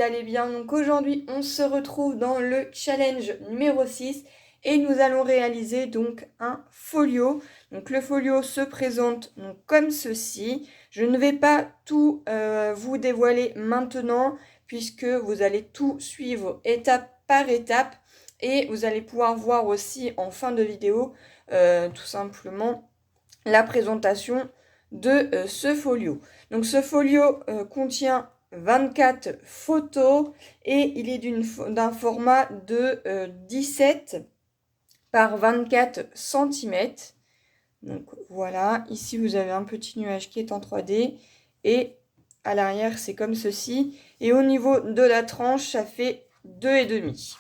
allez bien. Donc aujourd'hui, on se retrouve dans le challenge numéro 6 et nous allons réaliser donc un folio. Donc le folio se présente donc comme ceci. Je ne vais pas tout vous dévoiler maintenant puisque vous allez tout suivre étape par étape et vous allez pouvoir voir aussi en fin de vidéo tout simplement la présentation de ce folio. Donc ce folio contient 24 photos et il est d'un format de 17 par 24 cm. Donc voilà, ici vous avez un petit nuage qui est en 3D et à l'arrière c'est comme ceci. Et au niveau de la tranche, ça fait 2,5.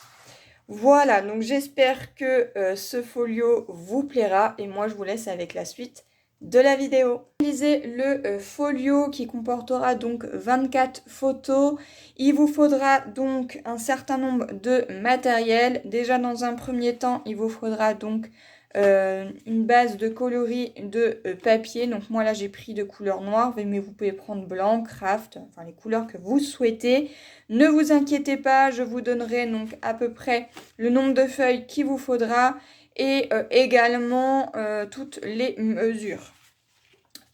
Voilà, donc j'espère que ce folio vous plaira et moi je vous laisse avec la suite de la vidéo. Utilisez le folio qui comportera donc 24 photos. Il vous faudra donc un certain nombre de matériel. Déjà dans un premier temps, il vous faudra donc une base de coloris de papier. Donc moi là j'ai pris de couleur noire, mais vous pouvez prendre blanc, craft, enfin les couleurs que vous souhaitez. Ne vous inquiétez pas, je vous donnerai donc à peu près le nombre de feuilles qu'il vous faudra et également toutes les mesures.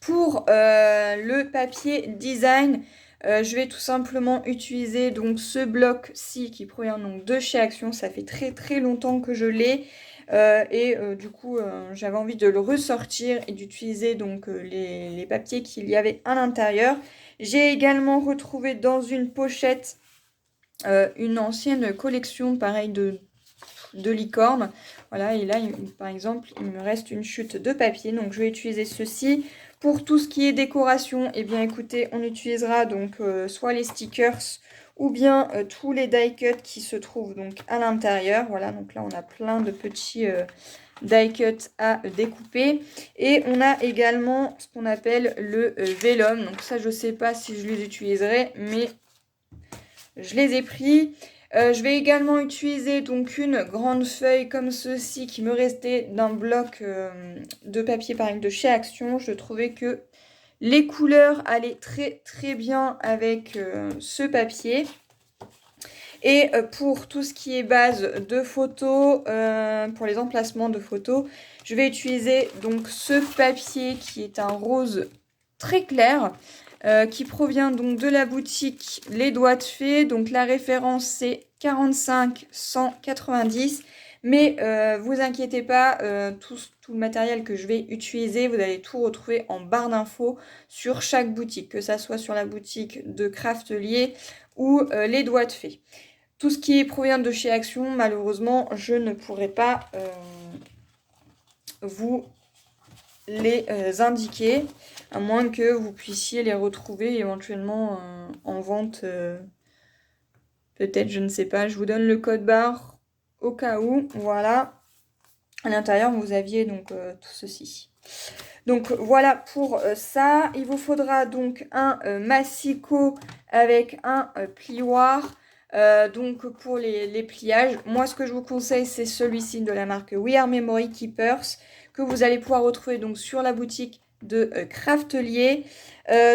Pour le papier design, je vais tout simplement utiliser donc ce bloc-ci qui provient donc de chez Action. Ça fait très longtemps que je l'ai du coup j'avais envie de le ressortir et d'utiliser donc les papiers qu'il y avait à l'intérieur. J'ai également retrouvé dans une pochette une ancienne collection pareil de licorne. Voilà, et là par exemple il me reste une chute de papier, donc je vais utiliser ceci. Pour tout ce qui est décoration, et bien écoutez, on utilisera donc soit les stickers ou bien tous les die cuts qui se trouvent donc à l'intérieur. Voilà, donc là on a plein de petits die cuts à découper. Et on a également ce qu'on appelle le vellum. Donc ça je sais pas si je les utiliserai, mais je les ai pris. Je vais également utiliser donc une grande feuille comme ceci qui me restait d'un bloc de papier pareil de chez Action. Je trouvais que les couleurs allaient très bien avec ce papier. Et pour tout ce qui est base de photos, pour les emplacements de photos, je vais utiliser donc ce papier qui est un rose très clair. Qui provient donc de la boutique Les Doigts de Fée. Donc la référence c'est 45 190. Mais vous inquiétez pas, tout le matériel que je vais utiliser, vous allez tout retrouver en barre d'infos sur chaque boutique, que ça soit sur la boutique de Craftelier ou Les Doigts de Fée. Tout ce qui provient de chez Action, malheureusement, je ne pourrai pas vous les indiquer, à moins que vous puissiez les retrouver éventuellement en vente, peut-être, je ne sais pas. Je vous donne le code barre au cas où. Voilà, à l'intérieur vous aviez donc tout ceci. Donc voilà pour ça. Il vous faudra donc un massicot avec un plioir. Donc pour les pliages, moi ce que je vous conseille c'est celui-ci de la marque We Are Memory Keepers, que vous allez pouvoir retrouver donc sur la boutique de Craftelier.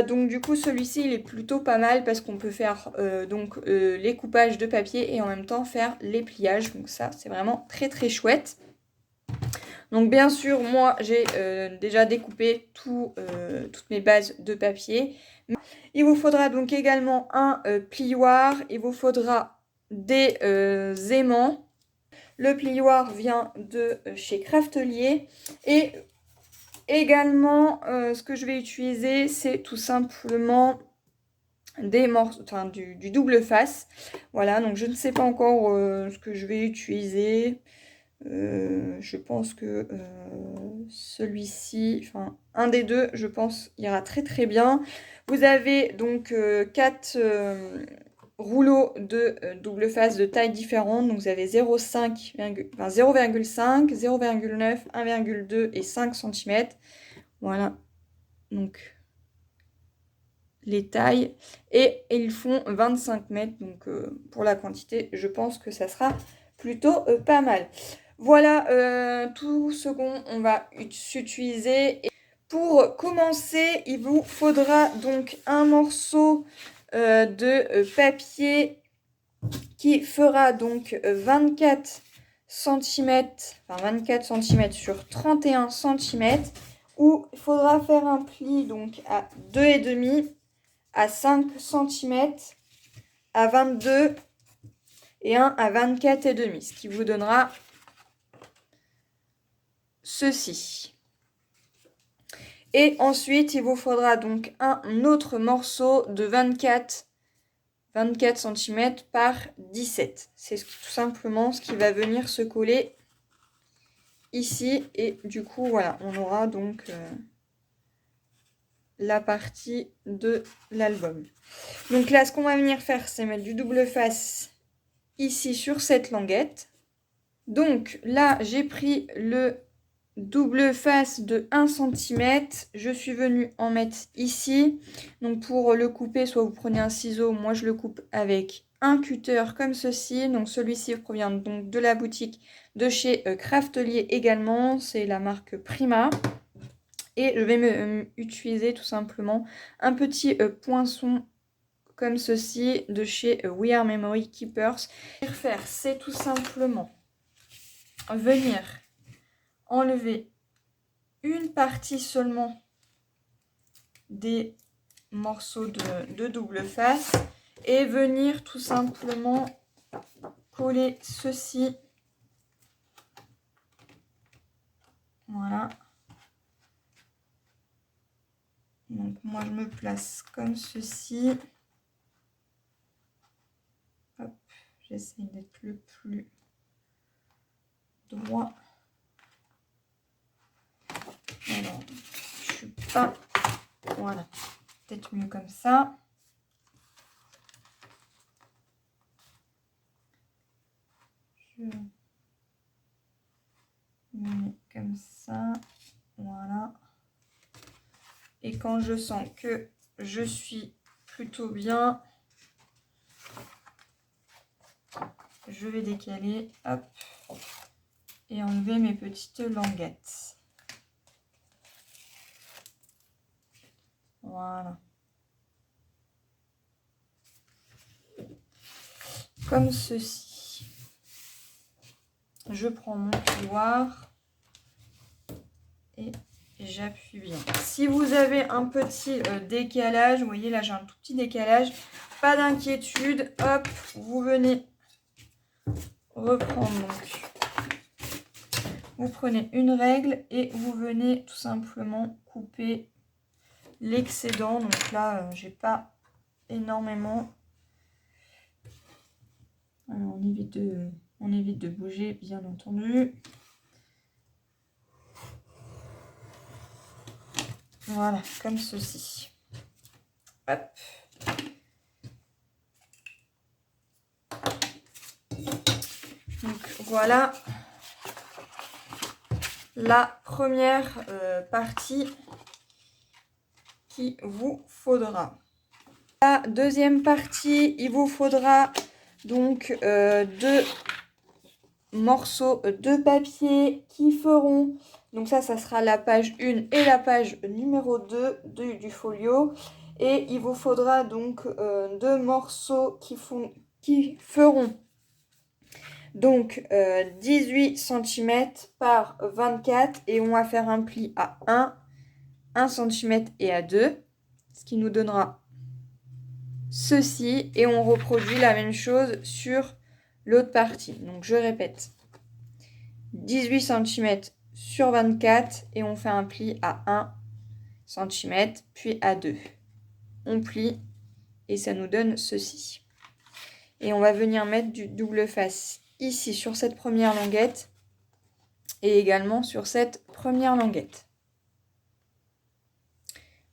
Donc du coup celui-ci il est plutôt pas mal parce qu'on peut faire donc les coupages de papier et en même temps faire les pliages. Donc ça c'est vraiment très chouette. Donc bien sûr moi j'ai déjà découpé toutes mes bases de papier. Il vous faudra donc également un plioir, il vous faudra des aimants. Le plioir vient de chez Craftelier. Et également, ce que je vais utiliser, c'est tout simplement des morceaux, enfin, du double face. Voilà, donc je ne sais pas encore ce que je vais utiliser. Je pense que celui-ci, enfin un des deux, je pense, ira très bien. Vous avez donc 4 rouleaux de double face de taille différente. Donc vous avez 0,5, 0,9, 1,2 et 5 cm. Voilà, donc les tailles. Et ils font 25 mètres. Donc pour la quantité, je pense que ça sera plutôt pas mal. Voilà tout ce qu'on va utiliser. Pour commencer, il vous faudra donc un morceau de papier qui fera donc 24 cm, enfin 24 cm sur 31 cm, où il faudra faire un pli donc à 2,5, à 5 cm, à 22 et un à 24,5, ce qui vous donnera ceci. Et ensuite, il vous faudra donc un autre morceau de 24 cm par 17. C'est tout simplement ce qui va venir se coller ici. Et du coup, voilà, on aura donc la partie de l'album. Donc là, ce qu'on va venir faire, c'est mettre du double face ici sur cette languette. Donc là, j'ai pris le double face de 1 cm. Je suis venue en mettre ici. Donc pour le couper, soit vous prenez un ciseau, moi je le coupe avec un cutter comme ceci. Donc celui-ci provient donc de la boutique de chez Craftelier également. C'est la marque Prima. Et je vais utiliser tout simplement un petit poinçon comme ceci de chez We Are Memory Keepers. Ce que je vais faire, c'est tout simplement venir enlever une partie seulement des morceaux de double face et venir tout simplement coller ceci. Voilà. Donc moi je me place comme ceci. Hop, j'essaie d'être le plus droit. Alors, je suis pas... Voilà, peut-être mieux comme ça. Je me mets comme ça. Voilà. Et quand je sens que je suis plutôt bien, je vais décaler, hop, et enlever mes petites languettes. Voilà. Comme ceci. Je prends mon pouvoir et j'appuie bien. Si vous avez un petit décalage, vous voyez là j'ai un tout petit décalage, pas d'inquiétude, hop, vous venez reprendre donc. Vous prenez une règle et vous venez tout simplement couper l'excédent. Donc là, j'ai pas énormément. Alors, on évite de bouger, bien entendu. Voilà, comme ceci. Hop. Donc voilà la première partie qu'il vous faudra. La deuxième partie, il vous faudra donc deux morceaux de papier qui feront, donc ça sera la page 1 et la page numéro 2 du folio. Et il vous faudra donc deux morceaux qui feront donc 18 cm par 24 et on va faire un pli à 1 cm et à 2, ce qui nous donnera ceci et on reproduit la même chose sur l'autre partie. Donc je répète, 18 cm sur 24 et on fait un pli à 1 cm puis à 2. On plie et ça nous donne ceci. Et on va venir mettre du double face ici sur cette première languette et également sur cette première languette.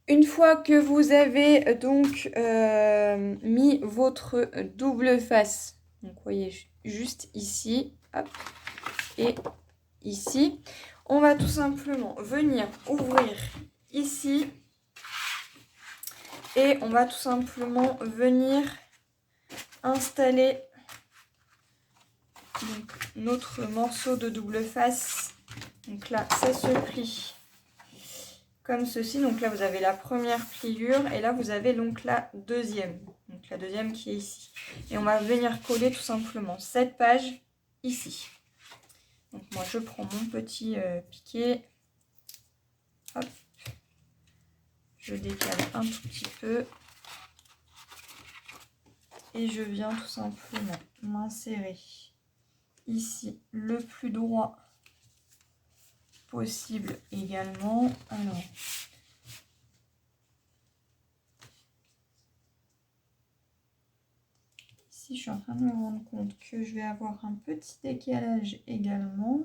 Une fois que vous avez donc mis votre double face, donc vous voyez juste ici, hop, et ici, on va tout simplement venir ouvrir ici et on va tout simplement venir installer donc, notre morceau de double face. Donc là, ça se plie comme ceci. Donc là, vous avez la première pliure et là, vous avez donc la deuxième. Donc la deuxième qui est ici. Et on va venir coller tout simplement cette page ici. Donc moi, je prends mon petit piquet. Hop. Je décale un tout petit peu. Et je viens tout simplement m'insérer ici le plus droit possible également. Alors, ici je suis en train de me rendre compte que je vais avoir un petit décalage également.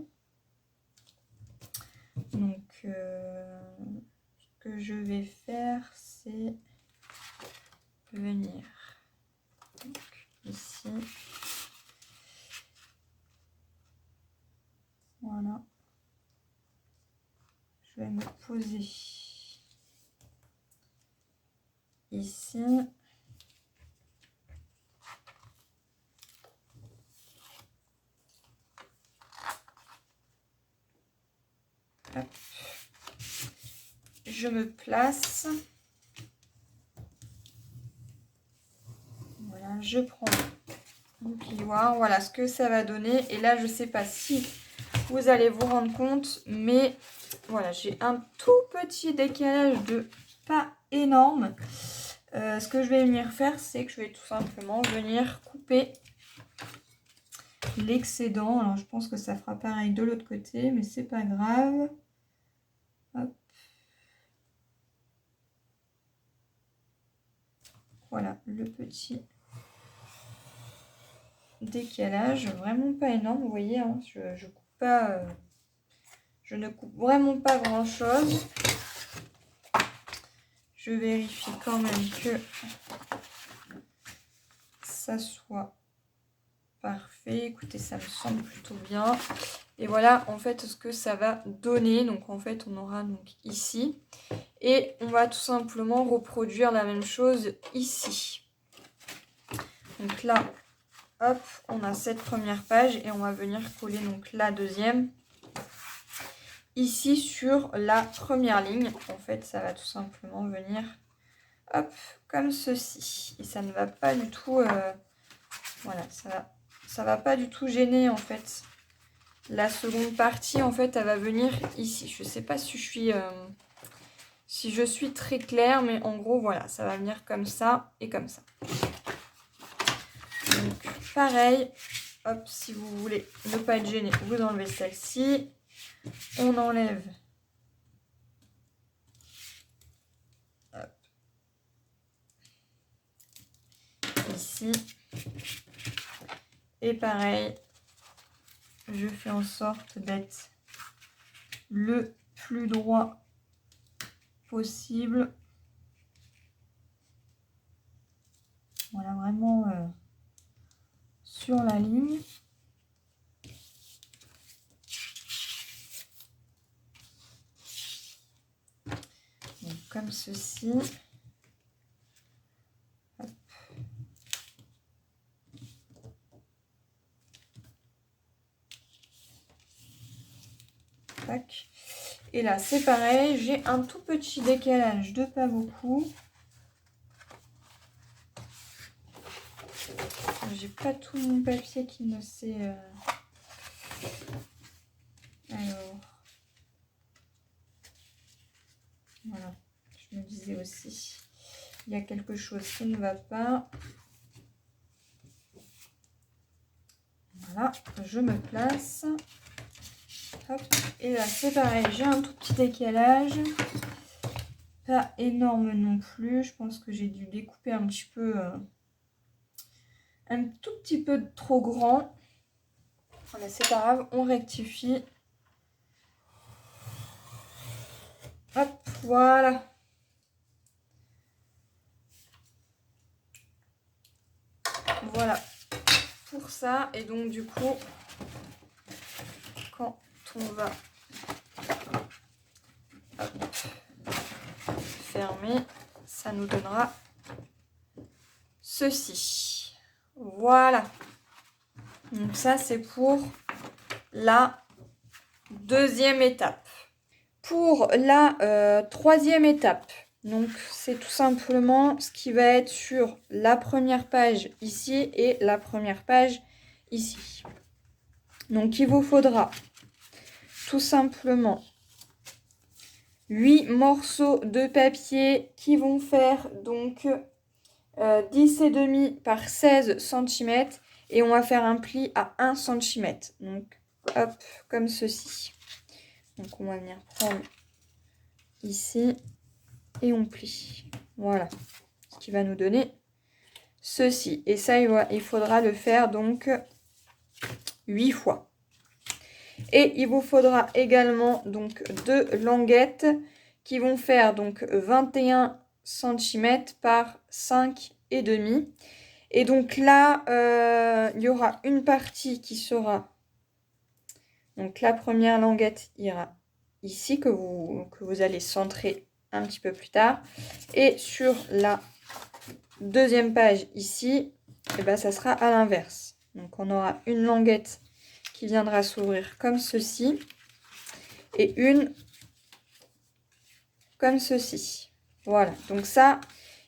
Donc ce que je vais faire, c'est venir donc, ici. Voilà. Je vais me poser ici. Hop. Je me place. Voilà, je prends mon plioir. Voilà ce que ça va donner. Et là, je ne sais pas si vous allez vous rendre compte, mais voilà, j'ai un tout petit décalage de pas énorme. Ce que je vais venir faire, c'est que je vais tout simplement venir couper l'excédent. Alors, je pense que ça fera pareil de l'autre côté, mais c'est pas grave. Hop. Voilà, le petit décalage, vraiment pas énorme, vous voyez, hein, je coupe pas, je ne coupe vraiment pas grand chose. Je vérifie quand même que ça soit parfait. Écoutez, ça me semble plutôt bien. Et voilà en fait ce que ça va donner. Donc en fait on aura donc ici. Et on va tout simplement reproduire la même chose ici. Donc là, hop, on a cette première page et on va venir coller donc la deuxième ici sur la première ligne. En fait, ça va tout simplement venir, hop, comme ceci. Et ça ne va pas du tout, voilà, ça va pas du tout gêner en fait. La seconde partie, en fait, elle va venir ici. Je sais pas si je suis très claire, mais en gros, voilà, ça va venir comme ça et comme ça. Donc, pareil, hop, si vous voulez ne pas être gêné, vous enlevez celle-ci. On enlève. Hop. Ici. Et pareil, je fais en sorte d'être le plus droit possible. Voilà, vraiment sur la ligne. Donc, comme ceci. Hop. Tac. Et là, c'est pareil, j'ai un tout petit décalage de pas beaucoup. J'ai pas tout mon papier qui ne s'est... Alors... Voilà, je me disais aussi, il y a quelque chose qui ne va pas. Voilà, je me place. Hop. Et là, c'est pareil, j'ai un tout petit décalage. Pas énorme non plus. Je pense que j'ai dû découper un petit peu, un tout petit peu trop grand. Voilà, c'est pas grave, on rectifie. Hop, voilà. Voilà pour ça. Et donc du coup, quand on va fermer, ça nous donnera ceci. Voilà. Donc ça, c'est pour la deuxième étape. Pour la troisième étape, donc c'est tout simplement ce qui va être sur la première page ici et la première page ici. Donc il vous faudra tout simplement 8 morceaux de papier qui vont faire donc 10,5 par 16 cm et on va faire un pli à 1 cm. Donc hop, comme ceci. Donc on va venir prendre ici et on plie. Voilà, ce qui va nous donner ceci. Et ça, il faudra le faire donc 8 fois. Et il vous faudra également donc 2 languettes qui vont faire donc 21 cm par 5,5. Et donc là, il y aura une partie qui sera... Donc la première languette ira ici, que vous allez centrer un petit peu plus tard. Et sur la deuxième page ici, et ben, ça sera à l'inverse. Donc on aura une languette qui viendra s'ouvrir comme ceci. Et une comme ceci. Voilà, donc ça,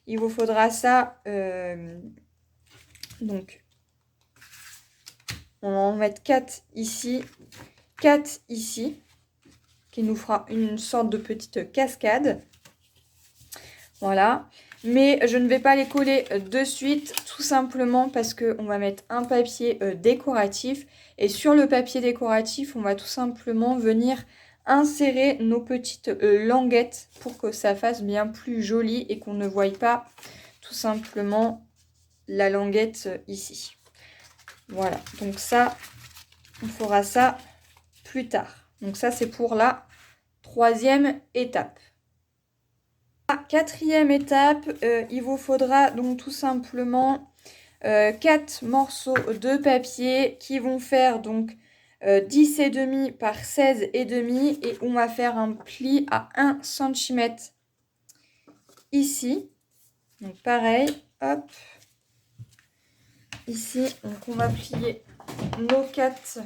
il vous faudra ça... donc, on va en mettre 4 ici, 4 ici, qui nous fera une sorte de petite cascade. Voilà, mais je ne vais pas les coller de suite, tout simplement parce qu'on va mettre un papier décoratif. Et sur le papier décoratif, on va tout simplement venir insérer nos petites languettes pour que ça fasse bien plus joli et qu'on ne voie pas tout simplement la languette ici. Voilà, donc ça, on fera ça plus tard. Donc ça, c'est pour la troisième étape. La quatrième étape, il vous faudra donc tout simplement 4 morceaux de papier qui vont faire donc 10,5 par 16,5 et on va faire un pli à 1 cm ici. Donc pareil, hop, ici, donc on va plier nos 4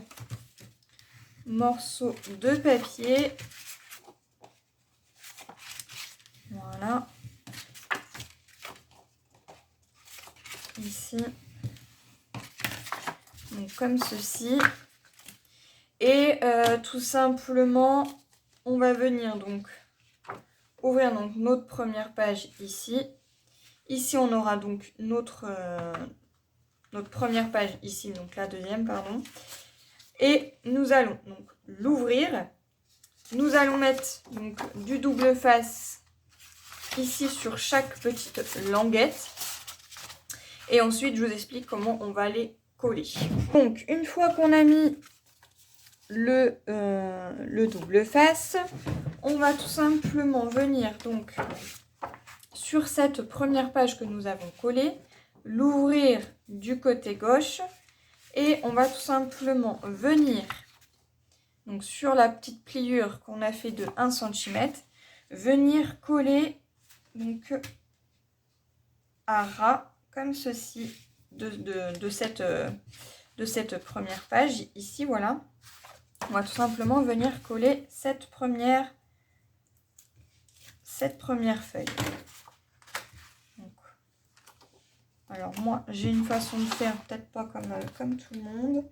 morceaux de papier. Voilà. Ici. Donc comme ceci. Et tout simplement, on va venir donc ouvrir donc notre première page ici. Ici, on aura donc notre première page ici, donc la deuxième, pardon. Et nous allons donc l'ouvrir. Nous allons mettre donc du double face ici sur chaque petite languette. Et ensuite, je vous explique comment on va les coller. Donc, une fois qu'on a mis le double face, on va tout simplement venir donc sur cette première page que nous avons collée, l'ouvrir du côté gauche et on va tout simplement venir donc sur la petite pliure qu'on a fait de 1 cm, venir coller donc à ras comme ceci de cette première page ici, voilà. On va tout simplement venir coller cette première feuille. Donc, alors moi j'ai une façon de faire, peut-être pas comme tout le monde.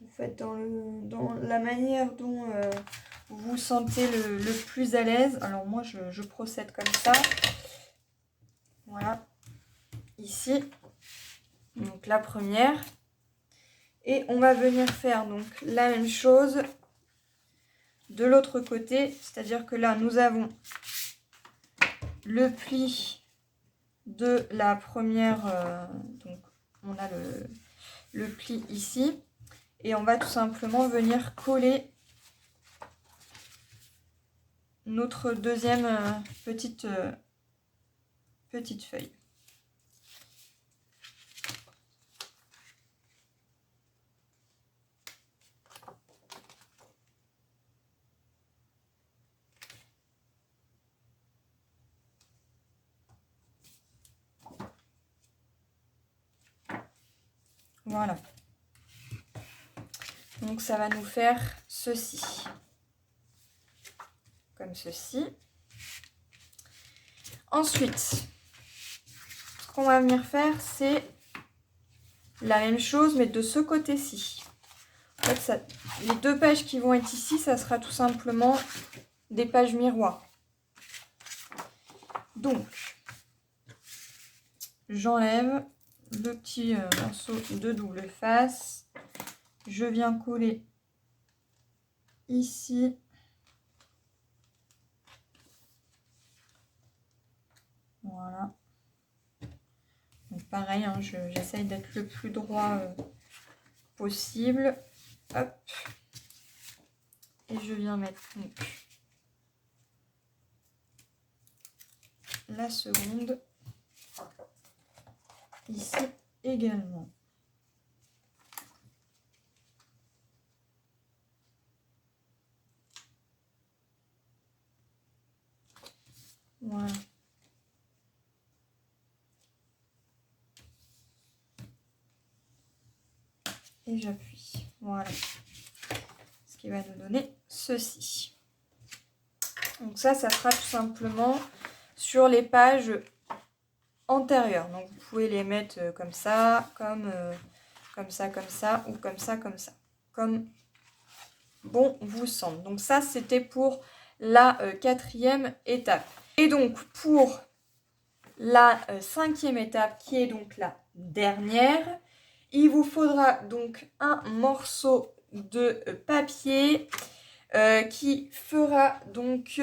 Vous faites dans la manière dont vous vous sentez le plus à l'aise. Alors moi je procède comme ça. Voilà. Ici. Donc la première. Et on va venir faire donc la même chose de l'autre côté. C'est-à-dire que là nous avons le pli de la première. Donc on a le pli ici. Et on va tout simplement venir coller notre deuxième petite feuille. Voilà. Donc ça va nous faire ceci. Comme ceci. Ensuite, ce qu'on va venir faire, c'est la même chose, mais de ce côté-ci. En fait, les deux pages qui vont être ici, ça sera tout simplement des pages miroirs. Donc, j'enlève le petit morceau de double face. Je viens coller ici. Voilà. Donc pareil, hein, j'essaye d'être le plus droit possible. Hop. Et je viens mettre donc la seconde ici également. Voilà. Et j'appuie. Voilà. Ce qui va nous donner ceci. Donc ça sera tout simplement sur les pages antérieures. Donc vous pouvez les mettre comme ça, comme ça, ou comme ça, comme bon vous semble. Donc ça, c'était pour la quatrième étape. Et donc pour la cinquième étape, qui est donc la dernière, il vous faudra donc un morceau de papier qui fera donc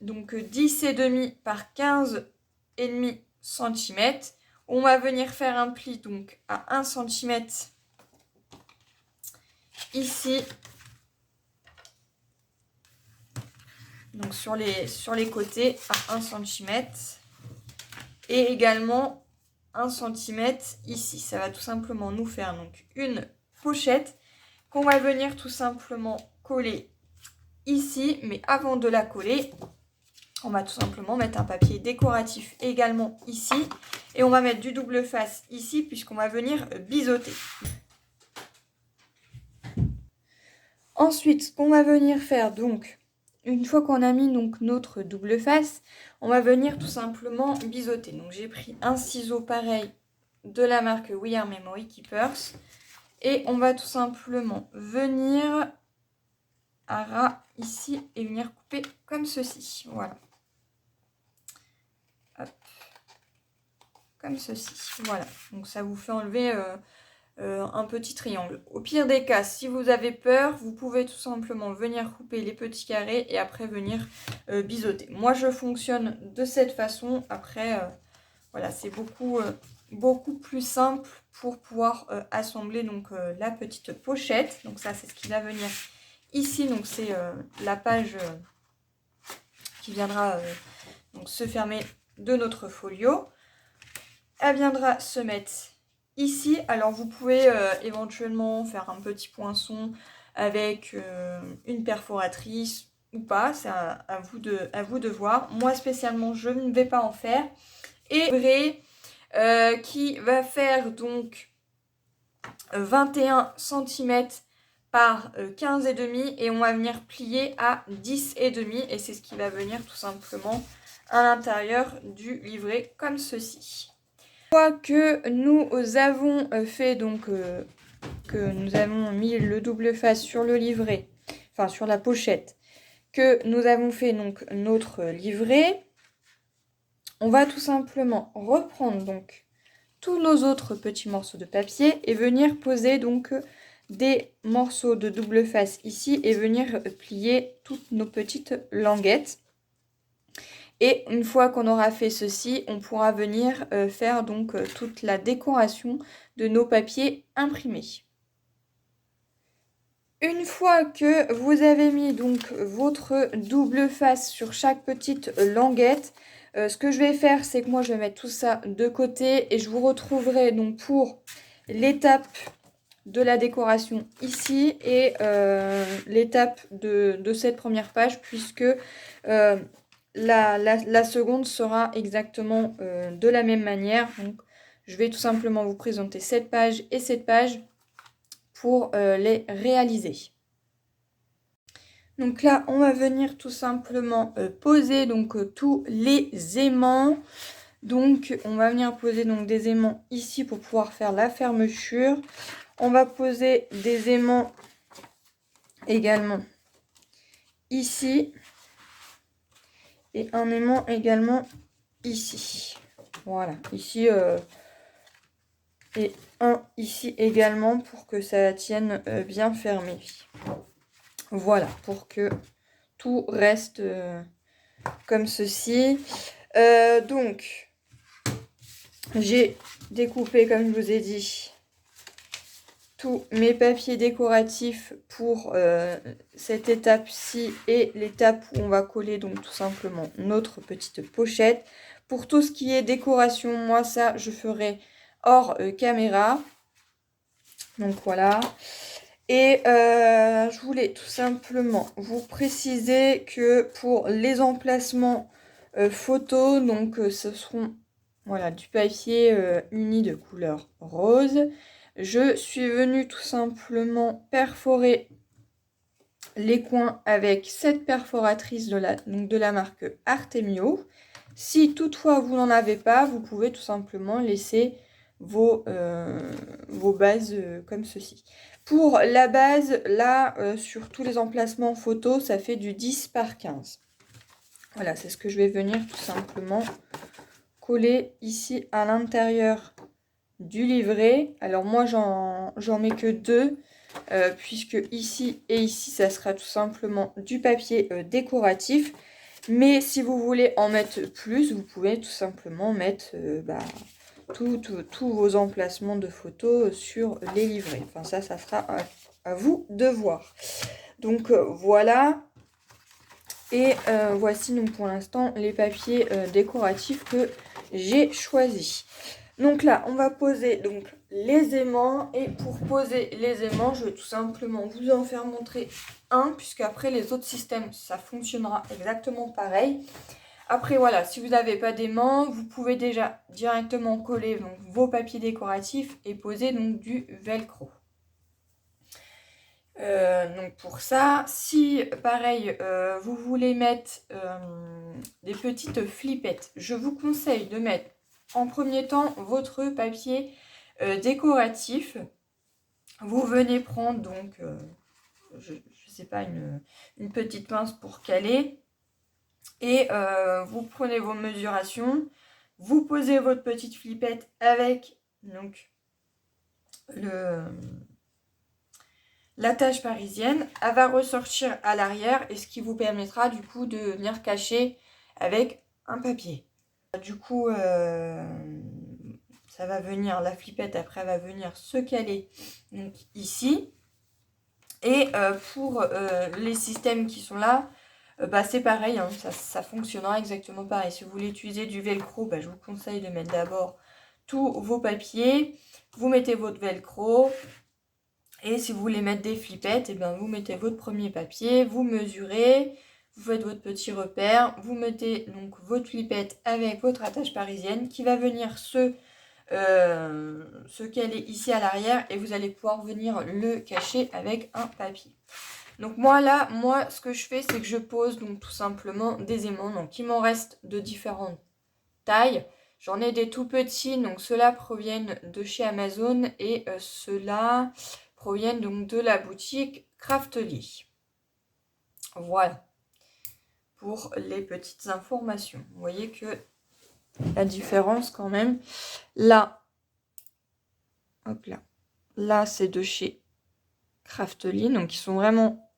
10,5 par 15,5 cm. On va venir faire un pli donc à 1 cm ici. Donc sur les côtés à 1 cm. Et également 1 cm ici. Ça va tout simplement nous faire donc une pochette qu'on va venir tout simplement coller ici. Mais avant de la coller, on va tout simplement mettre un papier décoratif également ici. Et on va mettre du double face ici puisqu'on va venir biseauter. Ensuite, ce qu'on va venir faire donc, une fois qu'on a mis donc notre double face, on va venir tout simplement biseauter. Donc j'ai pris un ciseau pareil de la marque We Are Memory Keepers. Et on va tout simplement venir à ras ici et venir couper comme ceci. Voilà. Hop. Comme ceci. Voilà. Donc ça vous fait enlever un petit triangle. Au pire des cas, si vous avez peur, vous pouvez tout simplement venir couper les petits carrés et après venir biseauter. Moi, je fonctionne de cette façon. Après, voilà, c'est beaucoup plus simple pour pouvoir assembler donc la petite pochette. Donc ça, c'est ce qui va venir ici. Donc c'est la page qui viendra donc se fermer de notre folio. Elle viendra se mettre ici. Alors vous pouvez éventuellement faire un petit poinçon avec une perforatrice ou pas, c'est à vous de voir. Moi spécialement je ne vais pas en faire. Et vrai qui va faire donc 21 cm par 15,5 et on va venir plier à 10,5 et c'est ce qui va venir tout simplement à l'intérieur du livret comme ceci. Une fois que nous avons fait donc que nous avons mis le double face sur le livret, enfin sur la pochette, que nous avons fait donc notre livret, on va tout simplement reprendre donc tous nos autres petits morceaux de papier et venir poser donc des morceaux de double face ici et venir plier toutes nos petites languettes. Et une fois qu'on aura fait ceci, on pourra venir faire donc toute la décoration de nos papiers imprimés. Une fois que vous avez mis donc votre double face sur chaque petite languette, ce que je vais faire, c'est que moi je vais mettre tout ça de côté et je vous retrouverai donc pour l'étape de la décoration ici et l'étape de cette première page puisque la seconde sera exactement de la même manière. Donc Je vais tout simplement vous présenter cette page et cette page pour les réaliser. Donc là, on va venir tout simplement poser donc tous les aimants. Donc, on va venir poser donc des aimants ici pour pouvoir faire la fermeture. On va poser des aimants également ici. Et un aimant également ici. Voilà, ici et un ici également pour que ça tienne bien fermé. Voilà, pour que tout reste comme ceci. Donc, j'ai découpé, comme je vous ai dit, tous mes papiers décoratifs pour cette étape-ci et l'étape où on va coller donc tout simplement notre petite pochette. Pour tout ce qui est décoration, moi ça je ferai hors caméra. Donc voilà. Et je voulais tout simplement vous préciser que pour les emplacements photos, donc ce seront voilà, du papier uni de couleur rose. Je suis venue tout simplement perforer les coins avec cette perforatrice de la marque Artemio. Si toutefois vous n'en avez pas, vous pouvez tout simplement laisser vos bases comme ceci. Pour la base, là, sur tous les emplacements photos, ça fait du 10 par 15. Voilà, c'est ce que je vais venir tout simplement coller ici à l'intérieur du livret. Alors moi, j'en mets que 2, puisque ici et ici, ça sera tout simplement du papier décoratif. Mais si vous voulez en mettre plus, vous pouvez tout simplement mettre tous vos emplacements de photos sur les livrets. Enfin, ça sera à vous de voir. Donc, voilà. Et voici donc pour l'instant les papiers décoratifs que j'ai choisis. Donc là, on va poser donc les aimants. Et pour poser les aimants, je vais tout simplement vous en faire montrer un, puisqu'après les autres systèmes, ça fonctionnera exactement pareil. Après, voilà, si vous n'avez pas d'aimants, vous pouvez déjà directement coller donc, vos papiers décoratifs et poser donc du velcro. Donc pour ça, si pareil, vous voulez mettre des petites flippettes, je vous conseille de mettre en premier temps votre papier décoratif. Vous venez prendre donc, je sais pas, une petite pince pour caler. Et vous prenez vos mesurations, vous posez votre petite flippette avec donc l'attache parisienne. Elle va ressortir à l'arrière et ce qui vous permettra du coup de venir cacher avec un papier. Du coup, ça va venir, la flippette après va venir se caler donc ici. Et pour les systèmes qui sont là, c'est pareil, hein, ça fonctionnera exactement pareil. Si vous voulez utiliser du velcro, je vous conseille de mettre d'abord tous vos papiers. Vous mettez votre velcro. Et si vous voulez mettre des flippettes, vous mettez votre premier papier, vous mesurez, vous faites votre petit repère, vous mettez donc votre flippette avec votre attache parisienne qui va venir se caler ici à l'arrière et vous allez pouvoir venir le cacher avec un papier. Donc moi ce que je fais, c'est que je pose donc tout simplement des aimants. Donc il m'en reste de différentes tailles. J'en ai des tout petits, donc ceux-là proviennent de chez Amazon et ceux-là proviennent donc de la boutique Craftly. Voilà pour les petites informations. Vous voyez que la différence quand même, là, hop là c'est de chez Craftly, donc ils sont vraiment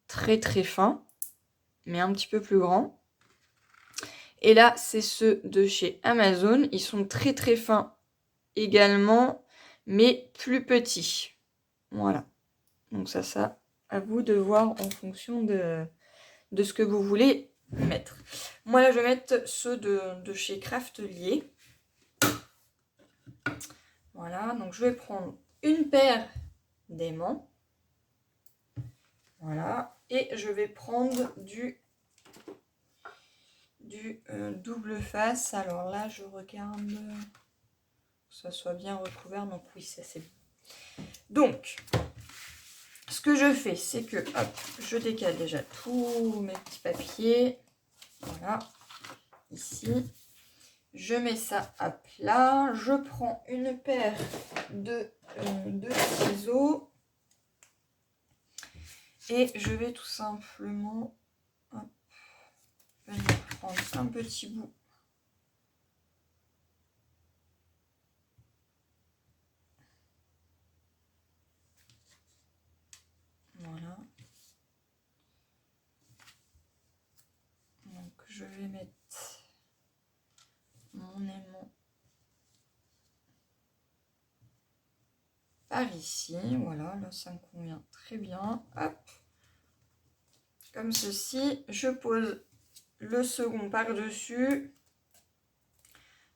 très très fins, mais un petit peu plus grands. Et là, c'est ceux de chez Amazon, ils sont très très fins également, mais plus petits. Voilà. Donc ça, à vous de voir en fonction de ce que vous voulez mettre. Moi, là, je vais mettre ceux de chez Craftly. Voilà, donc je vais prendre une paire d'aimants. Voilà, et je vais prendre du double face. Alors là, je regarde ça soit bien recouvert. Donc oui, ça c'est bon. Donc, ce que je fais, c'est que, hop, je décale déjà tous mes petits papiers. Voilà, ici. Je mets ça à plat. Je prends une paire de ciseaux. Et je vais tout simplement venir prendre un petit bout. Voilà. Donc je vais mettre mon aimant par ici. Voilà, là ça me convient très bien. Hop. Comme ceci. Je pose le second par-dessus.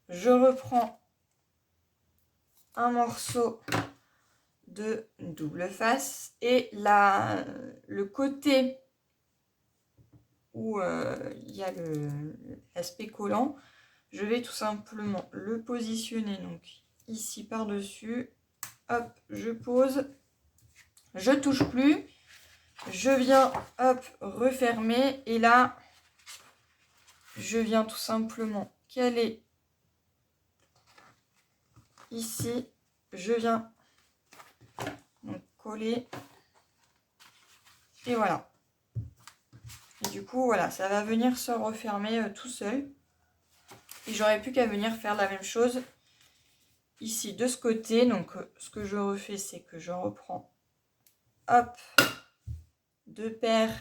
Je reprends un morceau de double face et le côté où il y a l'aspect collant, je vais tout simplement le positionner donc ici par-dessus. Hop, je pose, je touche plus, je viens hop refermer et là je viens tout simplement caler ici, je viens donc coller et voilà. Et du coup voilà, ça va venir se refermer tout seul. Et j'aurais plus qu'à venir faire la même chose ici de ce côté. Donc ce que je refais, c'est que je reprends hop 2 paires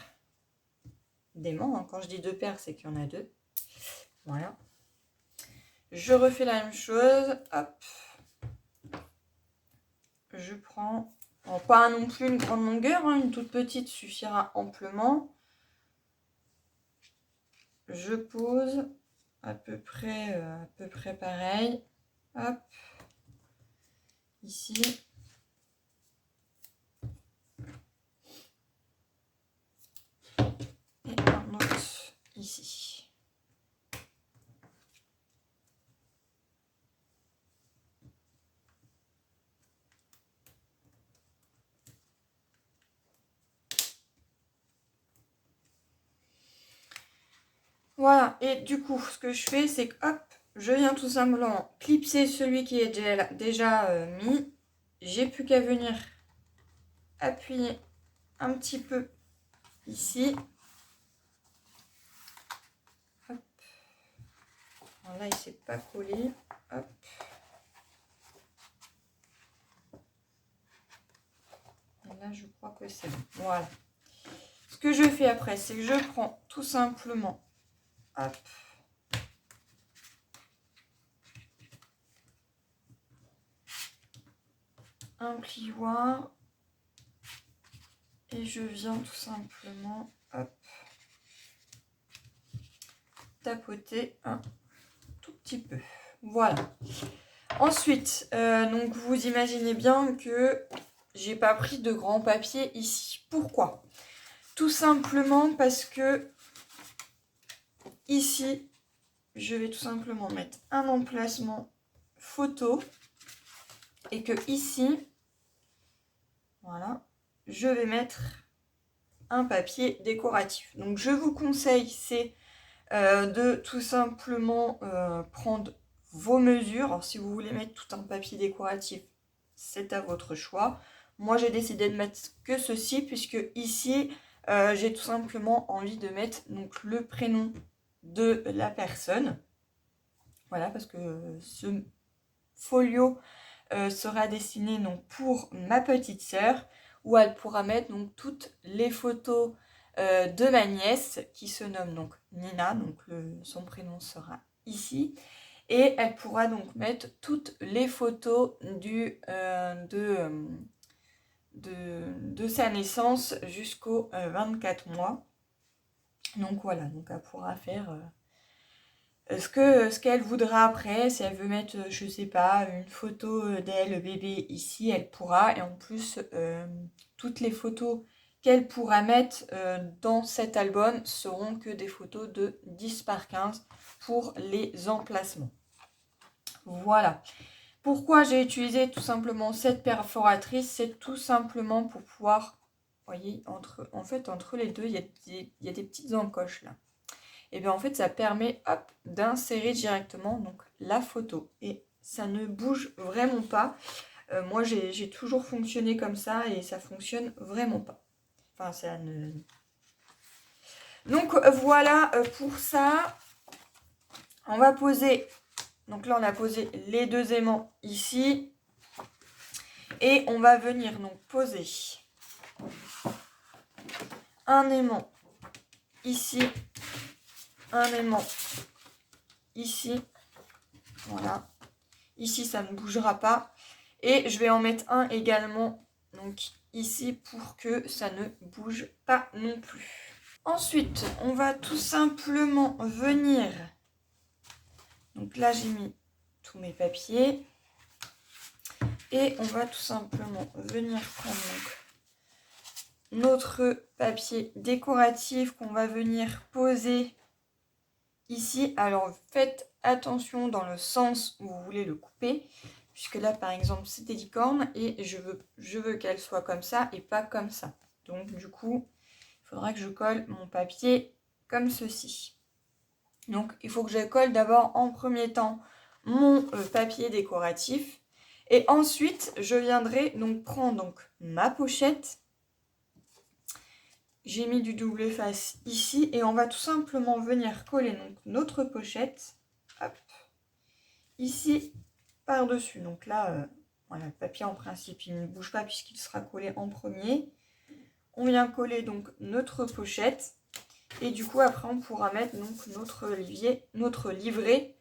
d'aimants. Hein. Quand je dis 2 paires, c'est qu'il y en a 2. Voilà. Je refais la même chose. Hop. Je prends, pas non plus une grande longueur, hein, une toute petite suffira amplement. Je pose à peu près pareil. Hop. Ici. Et un autre ici. Voilà, et du coup, ce que je fais, c'est que hop, je viens tout simplement clipser celui qui est déjà mis. J'ai plus qu'à venir appuyer un petit peu ici. Hop. Alors là, il ne s'est pas collé. Hop. Et là, je crois que c'est bon. Voilà. Ce que je fais après, c'est que je prends tout simplement hop, un plioir et je viens tout simplement hop, tapoter un tout petit peu. Voilà. Ensuite, donc vous imaginez bien que j'ai pas pris de grand papier ici. Pourquoi? Tout simplement parce que ici, je vais tout simplement mettre un emplacement photo et que ici, voilà, je vais mettre un papier décoratif. Donc je vous conseille, c'est de tout simplement prendre vos mesures. Alors, si vous voulez mettre tout un papier décoratif, c'est à votre choix. Moi, j'ai décidé de mettre que ceci, puisque ici, j'ai tout simplement envie de mettre donc, le prénom de la personne. Voilà, parce que ce folio sera destiné donc, pour ma petite sœur, où elle pourra mettre donc, toutes les photos de ma nièce, qui se nomme donc Nina, donc son prénom sera ici. Et elle pourra donc mettre toutes les photos de sa naissance jusqu'au 24 mois. Donc voilà, donc elle pourra faire ce qu'elle voudra après. Si elle veut mettre, je sais pas, une photo d'elle bébé ici, elle pourra. Et en plus, toutes les photos qu'elle pourra mettre dans cet album seront que des photos de 10 par 15 pour les emplacements. Voilà. Pourquoi j'ai utilisé tout simplement cette perforatrice? C'est tout simplement pour pouvoir, vous voyez, en fait, entre les deux, il y a des petites encoches là. Et bien en fait, ça permet, hop, d'insérer directement donc, la photo. Et ça ne bouge vraiment pas. Moi, j'ai toujours fonctionné comme ça et ça fonctionne vraiment pas. Enfin, ça ne... Donc voilà pour ça. On va poser... Donc là, on a posé les deux aimants ici. Et on va venir donc poser un aimant ici. Un aimant ici. Voilà. Ici, ça ne bougera pas. Et je vais en mettre un également donc ici pour que ça ne bouge pas non plus. Ensuite, on va tout simplement venir... Donc là, j'ai mis tous mes papiers. Et on va tout simplement venir prendre donc notre papier décoratif qu'on va venir poser ici. Alors, faites attention dans le sens où vous voulez le couper. Puisque là, par exemple, c'est des licornes et je veux qu'elle soit comme ça et pas comme ça. Donc, du coup, il faudra que je colle mon papier comme ceci. Donc, il faut que je colle d'abord en premier temps mon papier décoratif. Et ensuite, je viendrai donc prendre donc, ma pochette. J'ai mis du double face ici et on va tout simplement venir coller donc, notre pochette. Hop, ici par-dessus. Donc là, voilà, le papier en principe, il ne bouge pas puisqu'il sera collé en premier. On vient coller donc notre pochette. Et du coup, après, on pourra mettre donc notre livret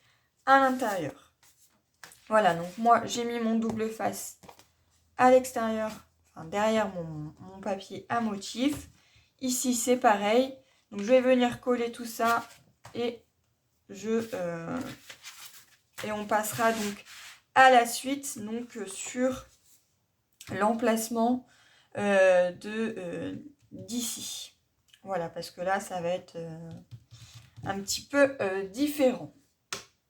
à l'intérieur. Voilà, donc moi, j'ai mis mon double face à l'extérieur, enfin derrière mon papier à motif. Ici, c'est pareil. Donc, je vais venir coller tout ça et on passera donc à la suite donc sur l'emplacement d'ici. Voilà, parce que là, ça va être un petit peu différent.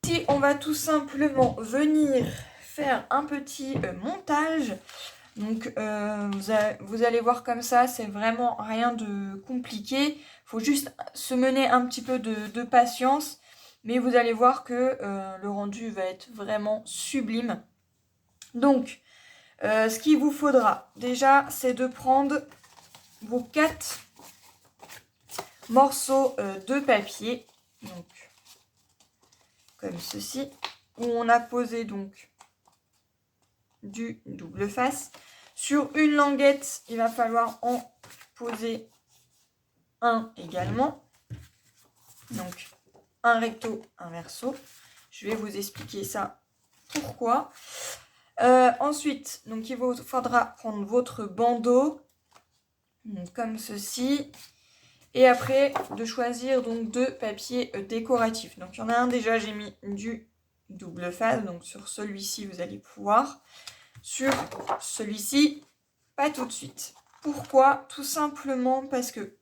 Ici, on va tout simplement venir faire un petit montage. Donc, vous allez voir comme ça, c'est vraiment rien de compliqué. Il faut juste se mener un petit peu de patience. Mais vous allez voir que le rendu va être vraiment sublime. Donc, ce qu'il vous faudra, déjà, c'est de prendre vos 4 morceaux de papier. Donc, comme ceci. Où on a posé donc du double face. Sur une languette, il va falloir en poser un également. Donc, un recto, un verso. Je vais vous expliquer ça pourquoi. Ensuite, donc il vous faudra prendre votre bandeau, donc, comme ceci. Et après, de choisir donc 2 papiers décoratifs. Donc, il y en a un déjà, j'ai mis du double face. Donc, sur celui-ci, vous allez pouvoir. Sur celui-ci, pas tout de suite. Pourquoi? Tout simplement parce que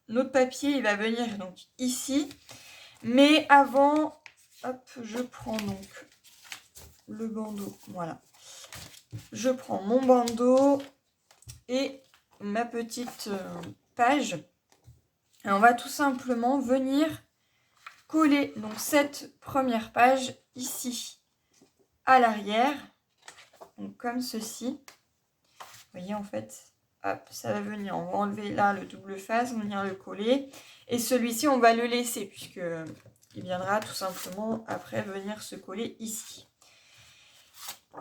notre papier, il va venir donc ici. Mais avant, hop, je prends donc le bandeau. Voilà. Je prends mon bandeau et ma petite page. Et on va tout simplement venir coller donc cette première page ici à l'arrière. Donc comme ceci. Vous voyez en fait, hop, ça va venir. On va enlever là le double face, on va venir le coller. Et celui-ci, on va le laisser puisque il viendra tout simplement après venir se coller ici.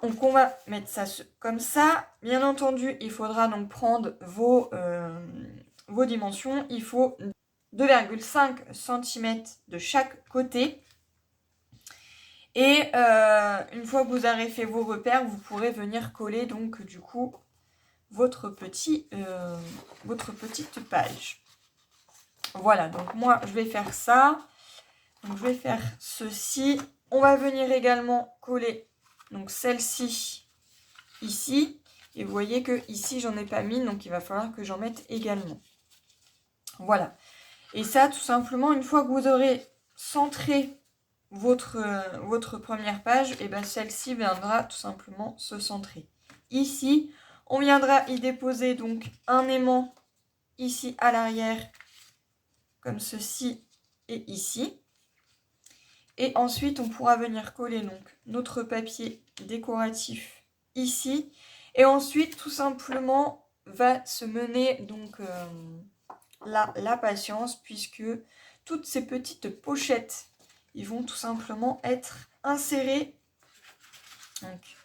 Donc on va mettre ça comme ça. Bien entendu, il faudra donc prendre vos dimensions. Il faut 2,5 cm de chaque côté. Et une fois que vous aurez fait vos repères, vous pourrez venir coller donc du coup votre petite page. Voilà, donc moi je vais faire ça. Donc je vais faire ceci. On va venir également coller donc celle-ci ici. Et vous voyez que ici j'en ai pas mis, donc il va falloir que j'en mette également. Voilà. Et ça, tout simplement, une fois que vous aurez centré votre première page, et bien celle-ci viendra tout simplement se centrer. Ici, on viendra y déposer donc un aimant ici à l'arrière, comme ceci et ici. Et ensuite, on pourra venir coller donc notre papier décoratif ici. Et ensuite, tout simplement, va se mener donc la patience, puisque toutes ces petites pochettes, ils vont tout simplement être insérées donc,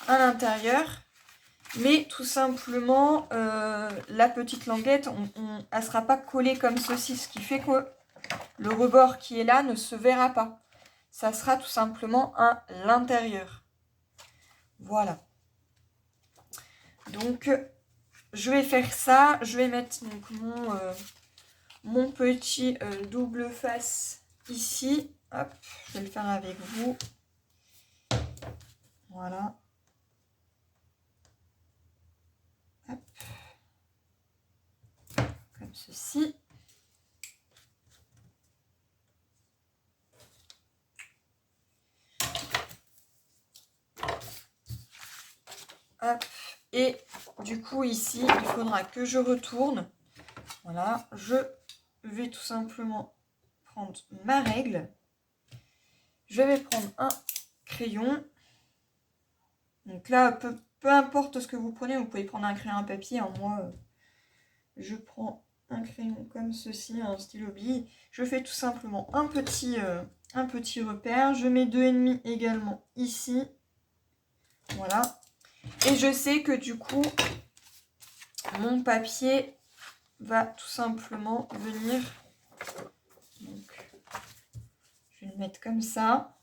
à l'intérieur. Mais tout simplement, la petite languette, elle ne sera pas collée comme ceci, ce qui fait que le rebord qui est là ne se verra pas. Ça sera tout simplement à l'intérieur. Voilà. Donc, je vais faire ça. Je vais mettre donc, mon petit double face ici. Hop, je vais le faire avec vous. Voilà. Hop. Comme ceci. Hop. Et du coup, ici, il faudra que je retourne. Voilà. Je vais tout simplement prendre ma règle. Je vais prendre un crayon. Donc là, peu importe ce que vous prenez, vous pouvez prendre un crayon à papier. Hein. Moi, je prends un crayon comme ceci, un stylo bille. Je fais tout simplement un petit repère. Je mets 2,5 également ici. Voilà. Et je sais que du coup, mon papier va tout simplement venir. Donc, je vais le mettre comme ça.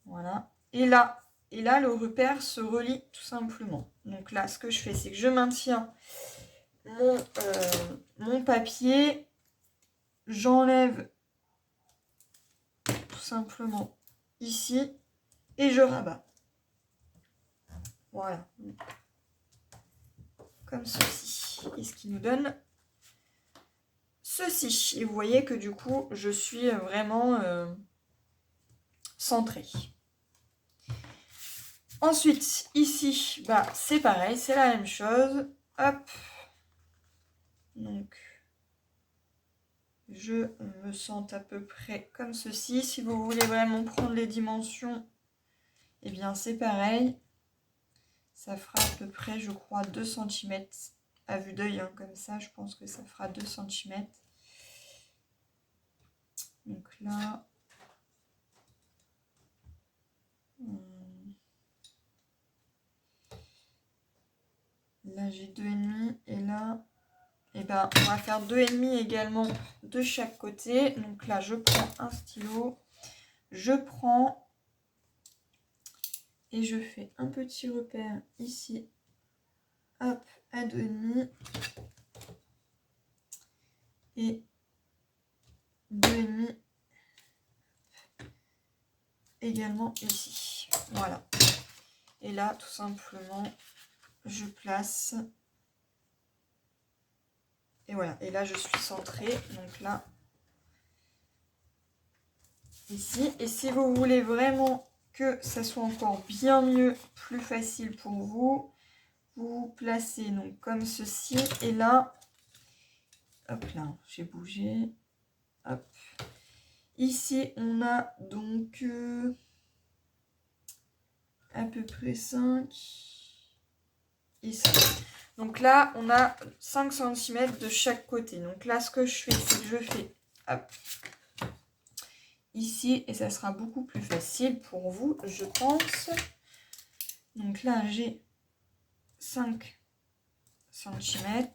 Voilà. Et là, le repère se relie tout simplement. Donc là, ce que je fais, c'est que je maintiens mon papier. J'enlève tout simplement ici et je rabats. Voilà. Comme ceci. Et ce qui nous donne ceci. Et vous voyez que du coup, je suis vraiment centrée. Ensuite, ici, bah, c'est pareil, c'est la même chose. Hop. Donc, je me sens à peu près comme ceci. Si vous voulez vraiment prendre les dimensions, eh bien, c'est pareil. Ça fera à peu près, je crois, 2 cm à vue d'œil. Hein, comme ça, je pense que ça fera 2 cm. Donc là... Là, j'ai 2,5 et là, et ben, on va faire 2,5 également de chaque côté. Donc là, je prends un stylo, je prends et je fais un petit repère ici, hop, à 2,5 et 2,5 également ici. Voilà. Et là, tout simplement, je place. Et voilà. Et là, je suis centrée. Donc là, ici. Et si vous voulez vraiment que ça soit encore bien mieux, plus facile pour vous, vous placez donc comme ceci. Et là, hop là, j'ai bougé. Hop. Ici, on a donc à peu près 5 et 5. Donc là, on a 5 cm de chaque côté. Donc là, ce que je fais, c'est que je fais hop, ici, et ça sera beaucoup plus facile pour vous, je pense. Donc là, j'ai 5 cm.